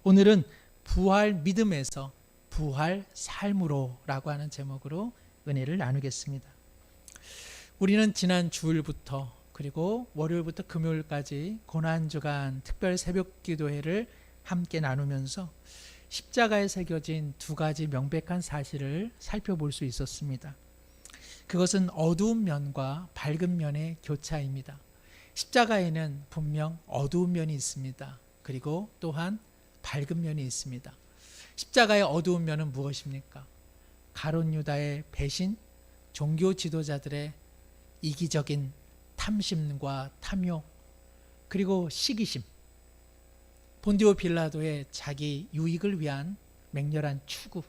오늘은 부활 믿음에서 부활 삶으로 라고 하는 제목으로 은혜를 나누겠습니다. 우리는 지난 주일부터 그리고 월요일부터 금요일까지 고난주간 특별 새벽 기도회를 함께 나누면서 십자가에 새겨진 두 가지 명백한 사실을 살펴볼 수 있었습니다. 그것은 어두운 면과 밝은 면의 교차입니다. 십자가에는 분명 어두운 면이 있습니다. 그리고 또한 밝은 면이 있습니다. 십자가의 어두운 면은 무엇입니까? 가룟 유다의 배신, 종교 지도자들의 이기적인 탐심과 탐욕, 그리고 시기심, 본디오 빌라도의 자기 유익을 위한 맹렬한 추구,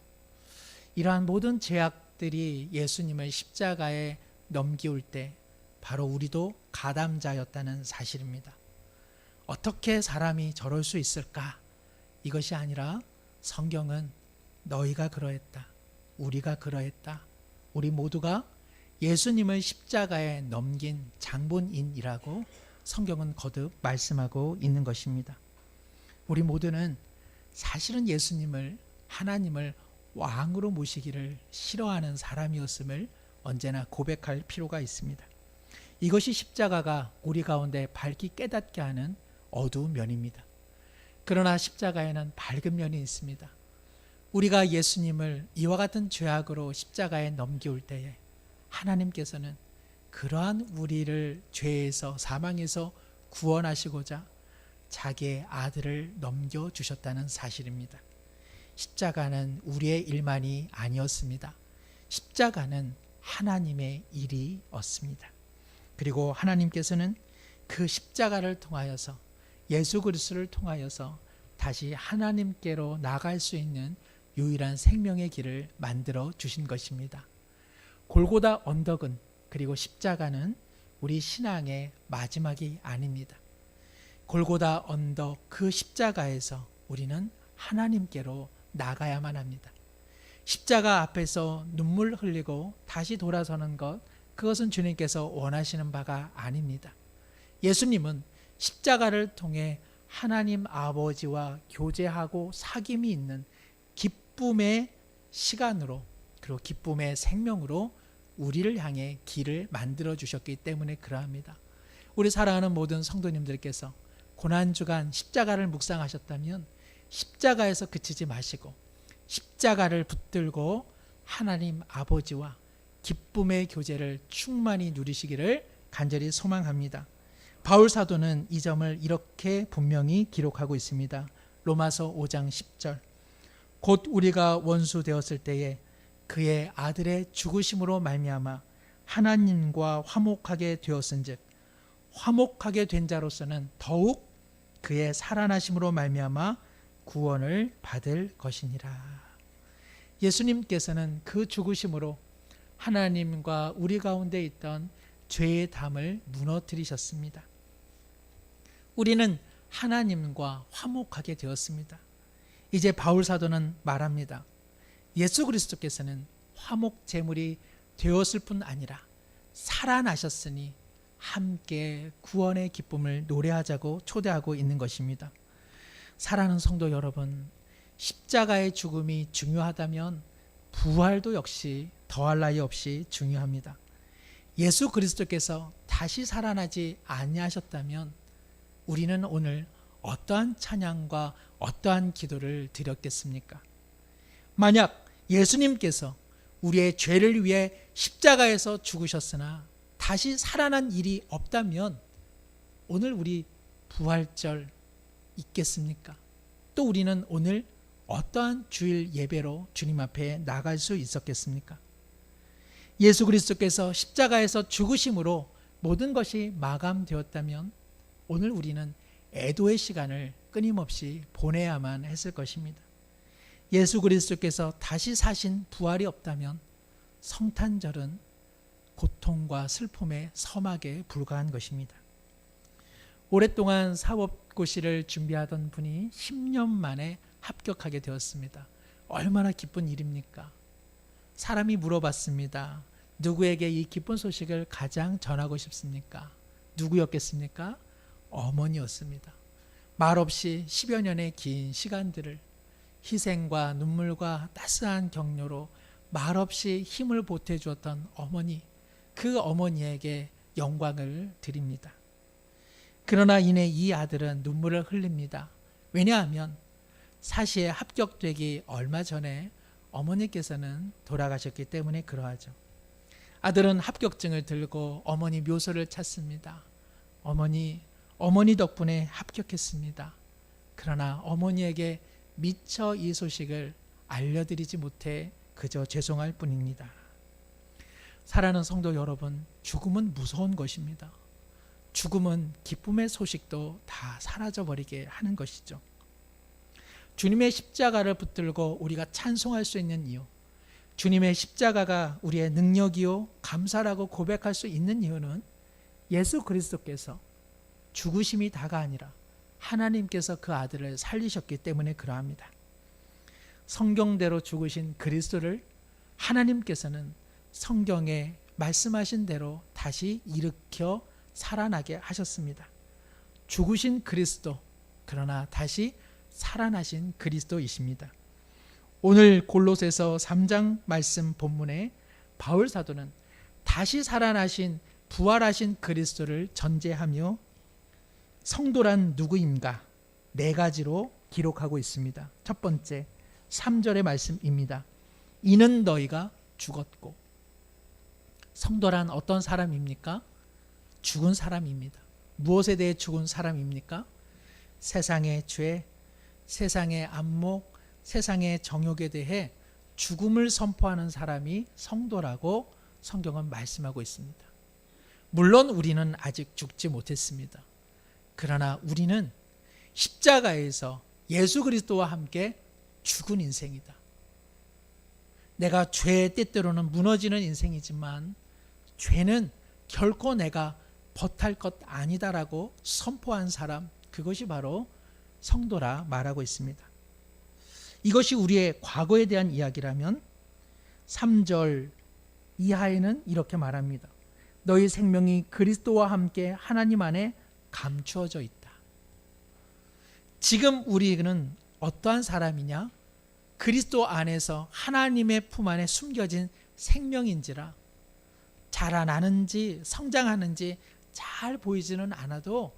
이러한 모든 죄악들이 예수님을 십자가에 넘기울 때 바로 우리도 가담자였다는 사실입니다. 어떻게 사람이 저럴 수 있을까? 이것이 아니라 성경은 너희가 그러했다, 우리가 그러했다, 우리 모두가 예수님을 십자가에 넘긴 장본인이라고 성경은 거듭 말씀하고 있는 것입니다. 우리 모두는 사실은 예수님을, 하나님을 왕으로 모시기를 싫어하는 사람이었음을 언제나 고백할 필요가 있습니다. 이것이 십자가가 우리 가운데 밝게 깨닫게 하는 어두운 면입니다. 그러나 십자가에는 밝은 면이 있습니다. 우리가 예수님을 이와 같은 죄악으로 십자가에 넘기올 때에 하나님께서는 그러한 우리를 죄에서, 사망에서 구원하시고자 자기의 아들을 넘겨주셨다는 사실입니다. 십자가는 우리의 일만이 아니었습니다. 십자가는 하나님의 일이었습니다. 그리고 하나님께서는 그 십자가를 통하여서, 예수 그리스도를 통하여서 다시 하나님께로 나갈 수 있는 유일한 생명의 길을 만들어 주신 것입니다. 골고다 언덕은, 그리고 십자가는 우리 신앙의 마지막이 아닙니다. 골고다 언덕, 그 십자가에서 우리는 하나님께로 나가야만 합니다. 십자가 앞에서 눈물 흘리고 다시 돌아서는 것, 그것은 주님께서 원하시는 바가 아닙니다. 예수님은 십자가를 통해 하나님 아버지와 교제하고 사귐이 있는 기쁨의 시간으로, 그리고 기쁨의 생명으로 우리를 향해 길을 만들어 주셨기 때문에 그러합니다. 우리 사랑하는 모든 성도님들께서 고난주간 십자가를 묵상하셨다면 십자가에서 그치지 마시고 십자가를 붙들고 하나님 아버지와 기쁨의 교제를 충만히 누리시기를 간절히 소망합니다. 바울 사도는 이 점을 이렇게 분명히 기록하고 있습니다. 로마서 5장 10절, 곧 우리가 원수 되었을 때에 그의 아들의 죽으심으로 말미암아 하나님과 화목하게 되었은즉 화목하게 된 자로서는 더욱 그의 살아나심으로 말미암아 구원을 받을 것이니라. 예수님께서는 그 죽으심으로 하나님과 우리 가운데 있던 죄의 담을 무너뜨리셨습니다. 우리는 하나님과 화목하게 되었습니다. 이제 바울 사도는 말합니다. 예수 그리스도께서는 화목 제물이 되었을 뿐 아니라 살아나셨으니 함께 구원의 기쁨을 노래하자고 초대하고 있는 것입니다. 사랑하는 성도 여러분, 십자가의 죽음이 중요하다면 부활도 역시 더할 나위 없이 중요합니다. 예수 그리스도께서 다시 살아나지 아니하셨다면 우리는 오늘 어떠한 찬양과 어떠한 기도를 드렸겠습니까? 만약 예수님께서 우리의 죄를 위해 십자가에서 죽으셨으나 다시 살아난 일이 없다면 오늘 우리 부활절 있겠습니까? 또 우리는 오늘 어떠한 주일 예배로 주님 앞에 나갈 수 있었겠습니까? 예수 그리스도께서 십자가에서 죽으심으로 모든 것이 마감되었다면 오늘 우리는 애도의 시간을 끊임없이 보내야만 했을 것입니다. 예수 그리스도께서 다시 사신 부활이 없다면 성탄절은 고통과 슬픔의 서막에 불과한 것입니다. 오랫동안 사법고시를 준비하던 분이 10년 만에 합격하게 되었습니다. 얼마나 기쁜 일입니까? 사람이 물어봤습니다. 누구에게 이 기쁜 소식을 가장 전하고 싶습니까? 누구였겠습니까? 어머니였습니다. 말없이 10여 년의 긴 시간들을 희생과 눈물과 따스한 격려로 말없이 힘을 보태주었던 어머니, 그 어머니에게 영광을 드립니다. 그러나 이내 이 아들은 눈물을 흘립니다. 왜냐하면 사시에 합격되기 얼마 전에 어머니께서는 돌아가셨기 때문에 그러하죠. 아들은 합격증을 들고 어머니 묘소를 찾습니다. 어머니 덕분에 합격했습니다. 그러나 어머니에게 미처 이 소식을 알려드리지 못해 그저 죄송할 뿐입니다. 사랑하는 성도 여러분, 죽음은 무서운 것입니다. 죽음은 기쁨의 소식도 다 사라져버리게 하는 것이죠. 주님의 십자가를 붙들고 우리가 찬송할 수 있는 이유, 주님의 십자가가 우리의 능력이요 감사라고 고백할 수 있는 이유는 예수 그리스도께서 죽으심이 다가 아니라 하나님께서 그 아들을 살리셨기 때문에 그러합니다. 성경대로 죽으신 그리스도를 하나님께서는 성경에 말씀하신 대로 다시 일으켜 살아나게 하셨습니다. 죽으신 그리스도, 그러나 다시 살아나신 그리스도이십니다. 오늘 골로새서 3장 말씀 본문에 바울 사도는 다시 살아나신 부활하신 그리스도를 전제하며 성도란 누구인가 네 가지로 기록하고 있습니다. 첫 번째 3절의 말씀입니다. 이는 너희가 죽었고. 성도란 어떤 사람입니까? 죽은 사람입니다. 무엇에 대해 죽은 사람입니까? 세상의 죄, 세상의 안목, 세상의 정욕에 대해 죽음을 선포하는 사람이 성도라고 성경은 말씀하고 있습니다. 물론 우리는 아직 죽지 못했습니다. 그러나 우리는 십자가에서 예수 그리스도와 함께 죽은 인생이다. 내가 죄의 때때로는 무너지는 인생이지만 죄는 결코 내가 벗할 것 아니다라고 선포한 사람, 그것이 바로 성도라 말하고 있습니다. 이것이 우리의 과거에 대한 이야기라면 3절 이하에는 이렇게 말합니다. 너희 생명이 그리스도와 함께 하나님 안에 감추어져 있다. 지금 우리는 어떠한 사람이냐? 그리스도 안에서 하나님의 품 안에 숨겨진 생명인지라 자라나는지 성장하는지 잘 보이지는 않아도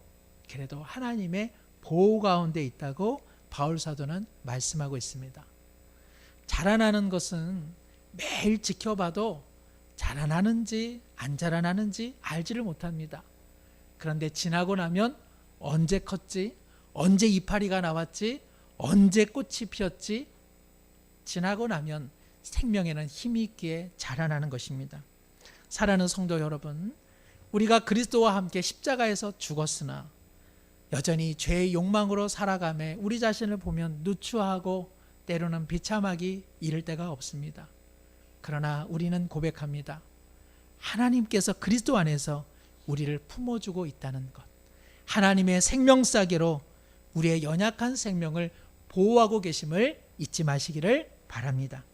그래도 하나님의 보호 가운데 있다고 바울 사도는 말씀하고 있습니다. 자라나는 것은 매일 지켜봐도 자라나는지 안 자라나는지 알지를 못합니다. 그런데 지나고 나면 언제 컸지? 언제 이파리가 나왔지? 언제 꽃이 피었지? 지나고 나면 생명에는 힘이 있기에 자라나는 것입니다. 사랑하는 성도 여러분, 우리가 그리스도와 함께 십자가에서 죽었으나 여전히 죄의 욕망으로 살아가며 우리 자신을 보면 누추하고 때로는 비참하기 이를 데가 없습니다. 그러나 우리는 고백합니다. 하나님께서 그리스도 안에서 우리를 품어주고 있다는 것, 하나님의 생명싸개로 우리의 연약한 생명을 보호하고 계심을 잊지 마시기를 바랍니다.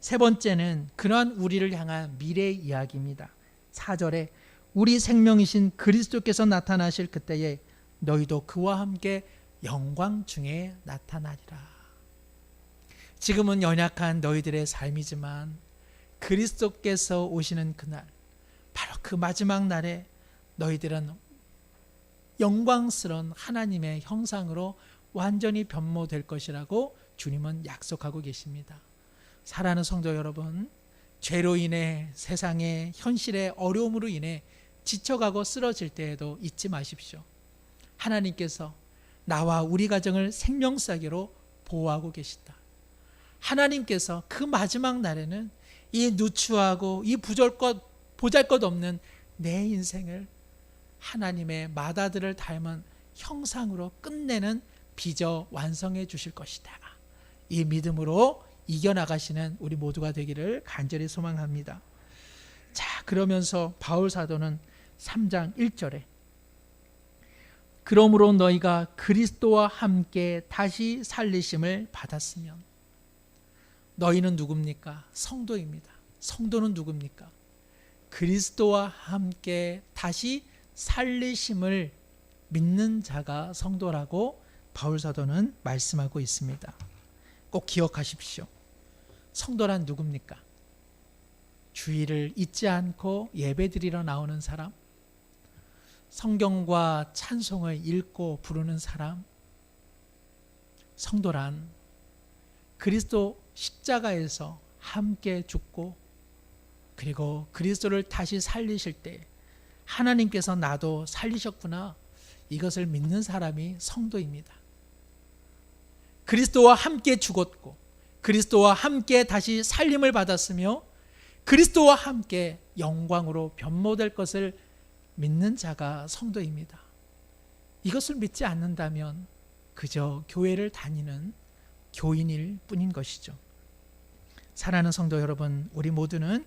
세 번째는 그러한 우리를 향한 미래의 이야기입니다. 4절에 우리 생명이신 그리스도께서 나타나실 그때에 너희도 그와 함께 영광 중에 나타나리라. 지금은 연약한 너희들의 삶이지만 그리스도께서 오시는 그날, 바로 그 마지막 날에 너희들은 영광스러운 하나님의 형상으로 완전히 변모될 것이라고 주님은 약속하고 계십니다. 사랑하는 성도 여러분, 죄로 인해 세상의 현실의 어려움으로 인해 지쳐가고 쓰러질 때에도 잊지 마십시오. 하나님께서 나와 우리 가정을 생명싸개로 보호하고 계시다. 하나님께서 그 마지막 날에는 이 누추하고 이 보잘것없는 내 인생을 하나님의 맏아들을 닮은 형상으로 끝내는 빚어 완성해 주실 것이다. 이 믿음으로 이겨나가시는 우리 모두가 되기를 간절히 소망합니다. 자, 그러면서 바울 사도는 3장 1절에 그러므로 너희가 그리스도와 함께 다시 살리심을 받았으면, 너희는 누굽니까? 성도입니다. 성도는 누굽니까? 그리스도와 함께 다시 살리심을 믿는 자가 성도라고 바울 사도는 말씀하고 있습니다. 꼭 기억하십시오. 성도란 누굽니까? 주일을 잊지 않고 예배드리러 나오는 사람, 성경과 찬송을 읽고 부르는 사람. 성도란 그리스도 십자가에서 함께 죽고 그리고 그리스도를 다시 살리실 때 하나님께서 나도 살리셨구나, 이것을 믿는 사람이 성도입니다. 그리스도와 함께 죽었고 그리스도와 함께 다시 살림을 받았으며 그리스도와 함께 영광으로 변모될 것을 믿는 자가 성도입니다. 이것을 믿지 않는다면 그저 교회를 다니는 교인일 뿐인 것이죠. 사랑하는 성도 여러분, 우리 모두는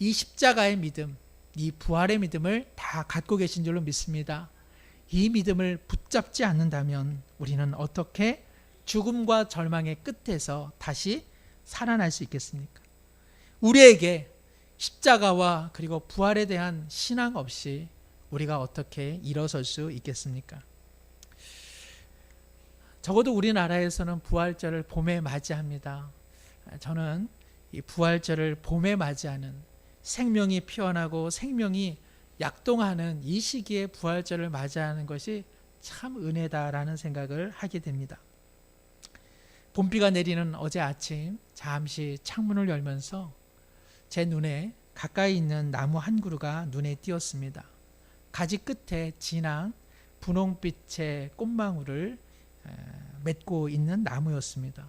이 십자가의 믿음, 이 부활의 믿음을 다 갖고 계신 줄로 믿습니다. 이 믿음을 붙잡지 않는다면 우리는 어떻게 죽음과 절망의 끝에서 다시 살아날 수 있겠습니까? 우리에게 십자가와 그리고 부활에 대한 신앙 없이 우리가 어떻게 일어설 수 있겠습니까? 적어도 우리나라에서는 부활절을 봄에 맞이합니다. 저는 이 부활절을 봄에 맞이하는, 생명이 피어나고 생명이 약동하는 이 시기에 부활절을 맞이하는 것이 참 은혜다라는 생각을 하게 됩니다. 봄비가 내리는 어제 아침 잠시 창문을 열면서 제 눈에 가까이 있는 나무 한 그루가 눈에 띄었습니다. 가지 끝에 진한 분홍빛의 꽃망울을 맺고 있는 나무였습니다.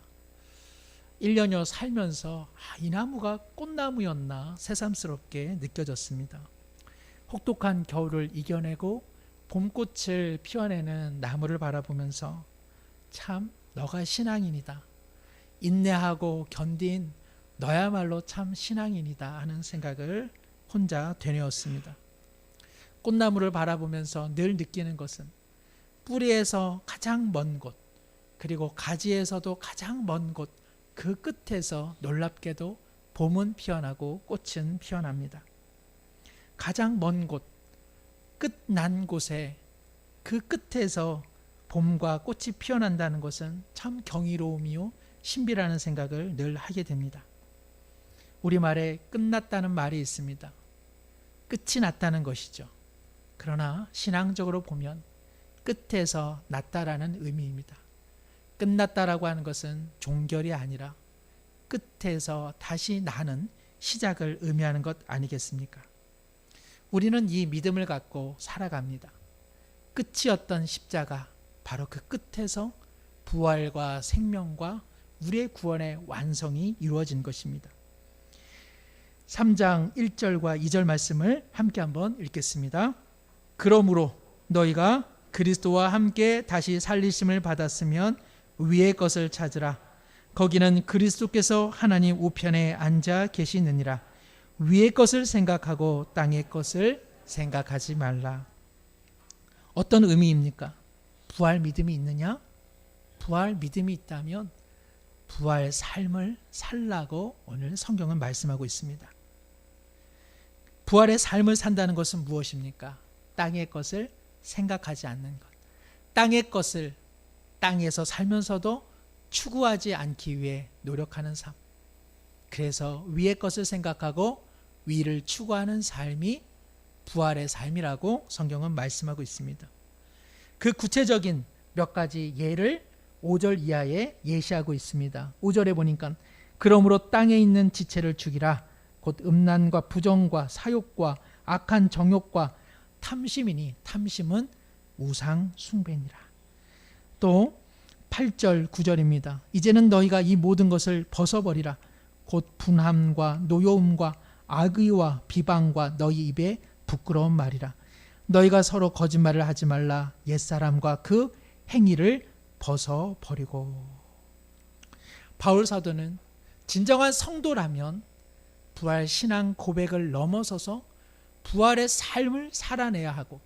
1년여 살면서 이 나무가 꽃나무였나 새삼스럽게 느껴졌습니다. 혹독한 겨울을 이겨내고 봄꽃을 피워내는 나무를 바라보면서 참 너가 신앙인이다, 인내하고 견딘 너야말로 참 신앙인이다 하는 생각을 혼자 되뇌었습니다. 꽃나무를 바라보면서 늘 느끼는 것은 뿌리에서 가장 먼 곳, 그리고 가지에서도 가장 먼 곳, 그 끝에서 놀랍게도 봄은 피어나고 꽃은 피어납니다. 가장 먼 곳, 끝난 곳에 그 끝에서 봄과 꽃이 피어난다는 것은 참 경이로움이요 신비라는 생각을 늘 하게 됩니다. 우리말에 끝났다는 말이 있습니다. 끝이 났다는 것이죠. 그러나 신앙적으로 보면 끝에서 났다라는 의미입니다. 끝났다라고 하는 것은 종결이 아니라 끝에서 다시 나는 시작을 의미하는 것 아니겠습니까? 우리는 이 믿음을 갖고 살아갑니다. 끝이었던 십자가, 바로 그 끝에서 부활과 생명과 우리의 구원의 완성이 이루어진 것입니다. 3장 1절과 2절 말씀을 함께 한번 읽겠습니다. 그러므로 너희가 그리스도와 함께 다시 살리심을 받았으면 위의 것을 찾으라. 거기는 그리스도께서 하나님 우편에 앉아 계시느니라. 위의 것을 생각하고 땅의 것을 생각하지 말라. 어떤 의미입니까? 부활 믿음이 있느냐? 부활 믿음이 있다면 부활 삶을 살라고 오늘 성경은 말씀하고 있습니다. 부활의 삶을 산다는 것은 무엇입니까? 땅의 것을 생각하지 않는 것. 땅의 것을 땅에서 살면서도 추구하지 않기 위해 노력하는 삶. 그래서 위의 것을 생각하고 위를 추구하는 삶이 부활의 삶이라고 성경은 말씀하고 있습니다. 그 구체적인 몇 가지 예를 5절 이하에 예시하고 있습니다. 5절에 보니까 그러므로 땅에 있는 지체를 죽이라. 곧 음란과 부정과 사욕과 악한 정욕과 탐심이니 탐심은 우상 숭배니라. 또 8절 9절입니다. 이제는 너희가 이 모든 것을 벗어버리라. 곧 분함과 노여움과 악의와 비방과 너희 입에 부끄러운 말이라. 너희가 서로 거짓말을 하지 말라. 옛사람과 그 행위를 벗어버리고. 바울 사도는 진정한 성도라면 부활 신앙 고백을 넘어서서 부활의 삶을 살아내야 하고,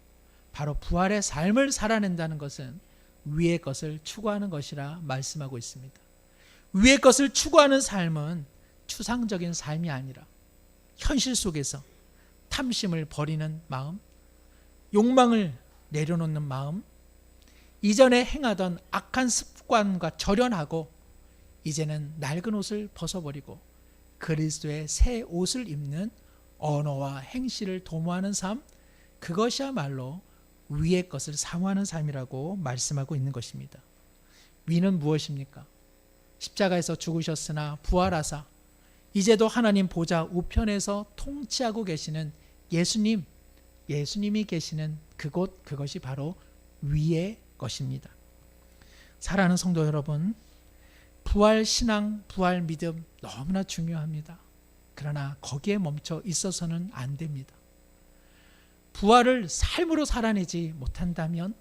바로 부활의 삶을 살아낸다는 것은 위의 것을 추구하는 것이라 말씀하고 있습니다. 위의 것을 추구하는 삶은 추상적인 삶이 아니라 현실 속에서 탐심을 버리는 마음, 욕망을 내려놓는 마음, 이전에 행하던 악한 습관과 절연하고 이제는 낡은 옷을 벗어버리고 그리스도의 새 옷을 입는 언어와 행실을 도모하는 삶, 그것이야말로 위의 것을 사모하는 삶이라고 말씀하고 있는 것입니다. 위는 무엇입니까? 십자가에서 죽으셨으나 부활하사 이제도 하나님 보좌 우편에서 통치하고 계시는 예수님이 계시는 그곳, 그것이 바로 위의 것입니다. 사랑하는 성도 여러분, 부활 신앙, 부활 믿음 너무나 중요합니다. 그러나 거기에 멈춰 있어서는 안 됩니다. 부활을 삶으로 살아내지 못한다면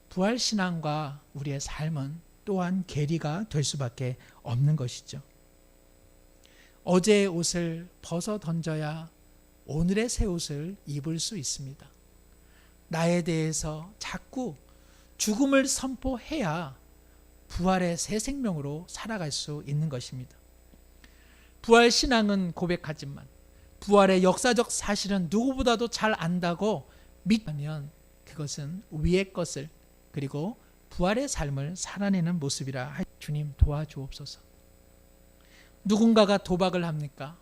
부활 신앙과 우리의 삶은 또한 괴리가 될 수밖에 없는 것이죠. 어제의 옷을 벗어 던져야 오늘의 새 옷을 입을 수 있습니다. 나에 대해서 자꾸 죽음을 선포해야 부활의 새 생명으로 살아갈 수 있는 것입니다. 부활 신앙은 고백하지만 부활의 역사적 사실은 누구보다도 잘 안다고 믿으면 그것은 위의 것을 그리고 부활의 삶을 살아내는 모습이라 주님 도와주옵소서. 누군가가 도박을 합니까?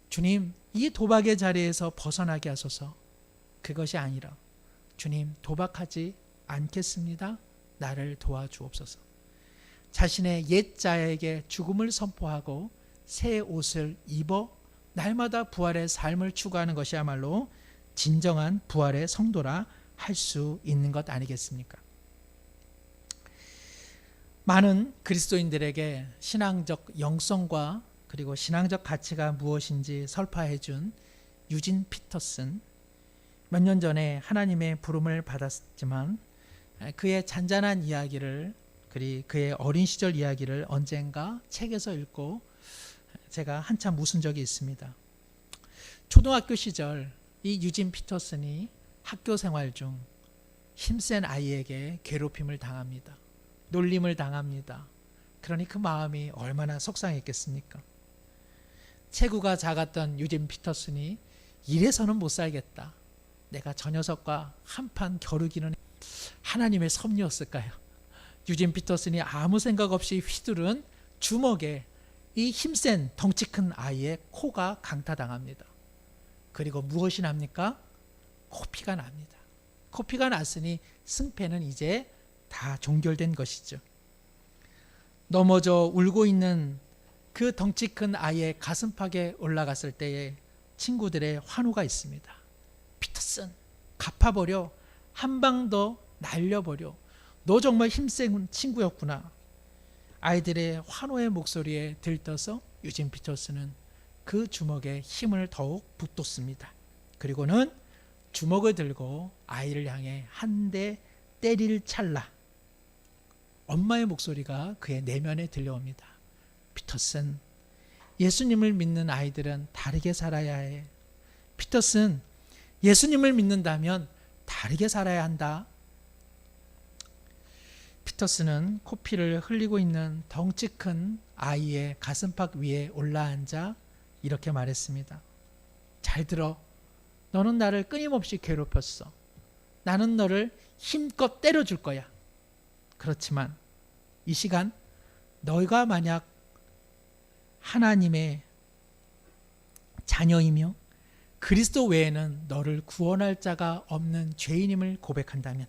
주님, 이 도박의 자리에서 벗어나게 하소서. 그것이 아니라 주님, 도박하지 않겠습니다. 나를 도와주옵소서. 자신의 옛 자에게 죽음을 선포하고 새 옷을 입어 날마다 부활의 삶을 추구하는 것이야말로 진정한 부활의 성도라 할 수 있는 것 아니겠습니까? 많은 그리스도인들에게 신앙적 영성과 그리고 신앙적 가치가 무엇인지 설파해 준 유진 피터슨, 몇 년 전에 하나님의 부름을 받았지만 그의 잔잔한 이야기를, 그리고 그의 어린 시절 이야기를 언젠가 책에서 읽고 제가 한참 웃은 적이 있습니다. 초등학교 시절 이 유진 피터슨이 학교 생활 중 힘센 아이에게 괴롭힘을 당합니다. 놀림을 당합니다. 그러니 그 마음이 얼마나 속상했겠습니까? 체구가 작았던 유진 피터슨이 이래서는 못 살겠다. 내가 저 녀석과 한판 겨루기는 하나님의 섭리였을까요? 유진 피터슨이 아무 생각 없이 휘두른 주먹에 이 힘센 덩치 큰 아이의 코가 강타당합니다. 그리고 무엇이 납니까? 코피가 납니다. 코피가 났으니 승패는 이제 다 종결된 것이죠. 넘어져 울고 있는 그 덩치 큰 아이의 가슴팍에 올라갔을 때에 친구들의 환호가 있습니다. 피터슨, 갚아버려. 한 방 더 날려버려. 너 정말 힘센 친구였구나. 아이들의 환호의 목소리에 들떠서 유진 피터슨은 그 주먹에 힘을 더욱 북돋습니다. 그리고는 주먹을 들고 아이를 향해 한 대 때릴 찰나 엄마의 목소리가 그의 내면에 들려옵니다. 피터슨, 예수님을 믿는 아이들은 다르게 살아야 해. 피터슨, 예수님을 믿는다면 다르게 살아야 한다. 피터슨은 코피를 흘리고 있는 덩치 큰 아이의 가슴팍 위에 올라앉아 이렇게 말했습니다. 잘 들어. 너는 나를 끊임없이 괴롭혔어. 나는 너를 힘껏 때려줄 거야. 그렇지만 이 시간 너희가 만약 하나님의 자녀이며 그리스도 외에는 너를 구원할 자가 없는 죄인임을 고백한다면,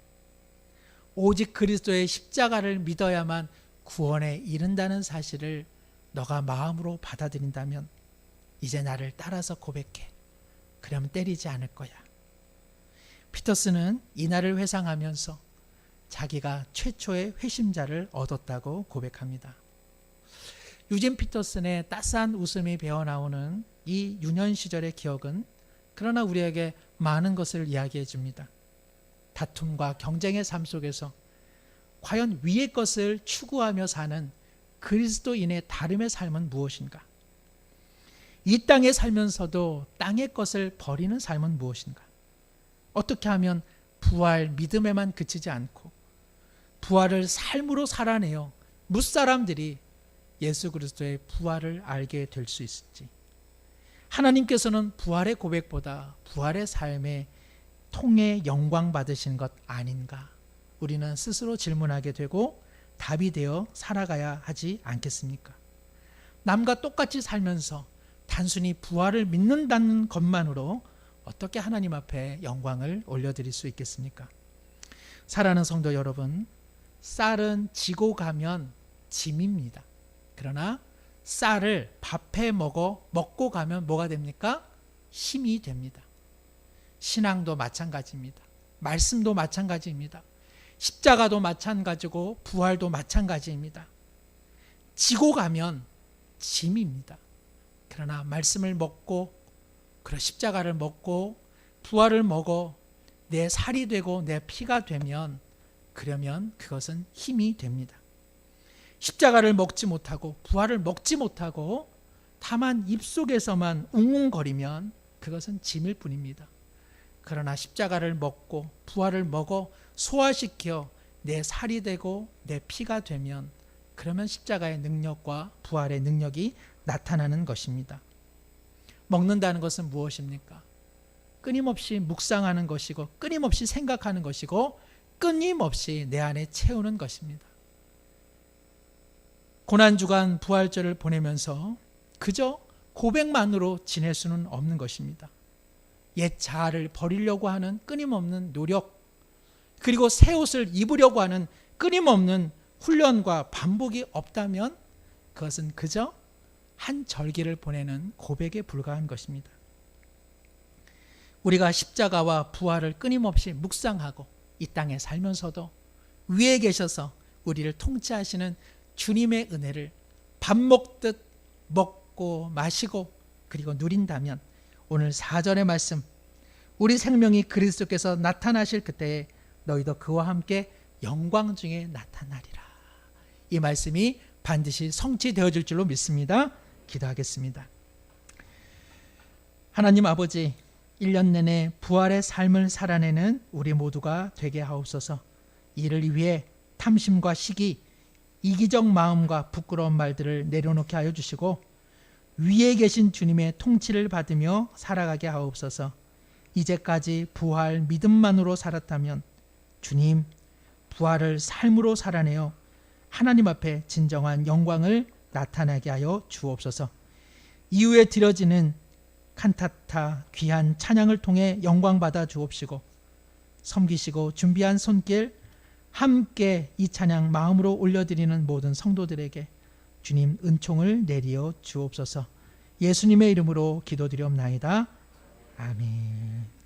오직 그리스도의 십자가를 믿어야만 구원에 이른다는 사실을 너가 마음으로 받아들인다면 이제 나를 따라서 고백해. 그러면 때리지 않을 거야. 피터슨은 이날을 회상하면서 자기가 최초의 회심자를 얻었다고 고백합니다. 유진 피터슨의 따스한 웃음이 배어나오는 이 유년 시절의 기억은 그러나 우리에게 많은 것을 이야기해 줍니다. 다툼과 경쟁의 삶 속에서 과연 위의 것을 추구하며 사는 그리스도인의 다름의 삶은 무엇인가? 이 땅에 살면서도 땅의 것을 버리는 삶은 무엇인가? 어떻게 하면 부활 믿음에만 그치지 않고 부활을 삶으로 살아내어 무사람들이 예수 그리스도의 부활을 알게 될 수 있을지. 하나님께서는 부활의 고백보다 부활의 삶에 통해 영광 받으신 것 아닌가? 우리는 스스로 질문하게 되고 답이 되어 살아가야 하지 않겠습니까? 남과 똑같이 살면서 단순히 부활을 믿는다는 것만으로 어떻게 하나님 앞에 영광을 올려드릴 수 있겠습니까? 사랑하는 성도 여러분, 쌀은 지고 가면 짐입니다. 그러나 쌀을 밥해 먹고 가면 뭐가 됩니까? 힘이 됩니다. 신앙도 마찬가지입니다. 말씀도 마찬가지입니다. 십자가도 마찬가지고 부활도 마찬가지입니다. 지고 가면 짐입니다. 그러나 말씀을 먹고 십자가를 먹고 부활을 먹어 내 살이 되고 내 피가 되면 그러면 그것은 힘이 됩니다. 십자가를 먹지 못하고 부활을 먹지 못하고 다만 입속에서만 웅웅거리면 그것은 짐일 뿐입니다. 그러나 십자가를 먹고 부활을 먹어 소화시켜 내 살이 되고 내 피가 되면 그러면 십자가의 능력과 부활의 능력이 나타나는 것입니다. 먹는다는 것은 무엇입니까? 끊임없이 묵상하는 것이고 끊임없이 생각하는 것이고 끊임없이 내 안에 채우는 것입니다. 고난주간 부활절을 보내면서 그저 고백만으로 지낼 수는 없는 것입니다. 옛 자아를 버리려고 하는 끊임없는 노력, 그리고 새 옷을 입으려고 하는 끊임없는 훈련과 반복이 없다면 그것은 그저 한 절기를 보내는 고백에 불과한 것입니다. 우리가 십자가와 부활을 끊임없이 묵상하고 이 땅에 살면서도 위에 계셔서 우리를 통치하시는 주님의 은혜를 밥 먹듯 먹고 마시고 그리고 누린다면 오늘 4절의 말씀, 우리 생명이 그리스도께서 나타나실 그때에 너희도 그와 함께 영광 중에 나타나리라. 이 말씀이 반드시 성취되어질 줄로 믿습니다. 기도하겠습니다. 하나님 아버지, 1년 내내 부활의 삶을 살아내는 우리 모두가 되게 하옵소서. 이를 위해 탐심과 시기, 이기적 마음과 부끄러운 말들을 내려놓게 하여 주시고 위에 계신 주님의 통치를 받으며 살아가게 하옵소서. 이제까지 부활 믿음만으로 살았다면 주님, 부활을 삶으로 살아내어 하나님 앞에 진정한 영광을 나타나게 하여 주옵소서. 이후에 드려지는 칸타타 귀한 찬양을 통해 영광 받아 주옵시고 섬기시고 준비한 손길 함께 이 찬양 마음으로 올려드리는 모든 성도들에게 주님 은총을 내리어 주옵소서. 예수님의 이름으로 기도드리옵나이다. 아멘.